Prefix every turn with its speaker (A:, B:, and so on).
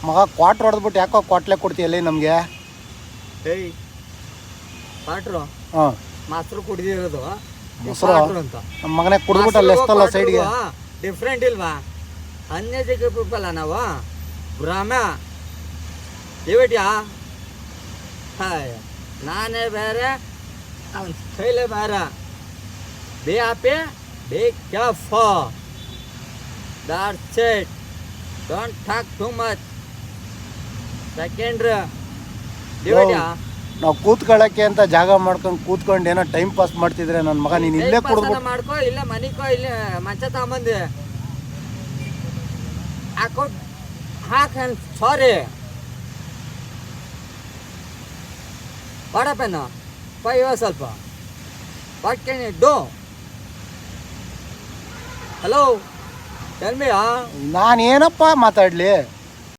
A: ಮಗ ಕ್ವಾಟ್ರ್ ಹೊಡೆದ್ಬಿಟ್ಟು ಯಾಕೋ ಕ್ವಾಟ್ಲೆ ಕೊಡ್ತೀಯಲ್ಲ ನಮಗೆ.
B: ಏಯ್ ಕ್ವಾಟ್ರು
A: ಹಾಂ
B: ಮಾಸ್ರು ಕುಡಿದಿರೋದು
A: ಮೊಸರು
B: ಅಂತ
A: ನಮ್ಮ ಮಗನೇ ಕುಡ್ಬಿಟ್ಟಲ್ಲ ಎಷ್ಟಲ್ಲ ಸೈಡ್ಗೆ.
B: ಡಿಫ್ರೆಂಟ್ ಇಲ್ವಾ? ಅನ್ಯ ಪೀಪಲ್ ನಾವು ಬ್ರಾಹ್ಮ ಇವಿಟ್ಯಾ ಹಾಯ್ ನಾನೇ ಬೇರೆ ಅವನ ಕೈಲೇ ಬೇರೆ. Be happy, be careful, that's it. Don't talk too much. Secondary ಡಿವೈಡ್ಯಾ
A: ನಾವು ಕೂತ್ಕೊಳ್ಳೋಕ್ಕೆ ಅಂತ ಜಾಗ ಮಾಡ್ಕೊಂಡು ಕೂತ್ಕೊಂಡು ಏನೋ ಟೈಮ್ ಪಾಸ್ ಮಾಡ್ತಿದ್ರೆ ನನ್ನ ಮಗ ನೀನು ಇಲ್ಲೇ ಕುಡಿದ್ಬಿಟ್ಟು
B: ಮಾಡ್ಕೋ, ಇಲ್ಲ ಮನಿಕೋ, ಇಲ್ಲ ಮಂಚ ತಗೊಂಬಂದು ಹಾಕೋ ಹಾಕನ್. ಸಾರಿ ವಾಡಪ್ಪನ ಇವ ಸ್ವಲ್ಪ what can you do? Hello tell me.
A: ನಾನು ಏನಪ್ಪ ಮಾತಾಡಲಿ?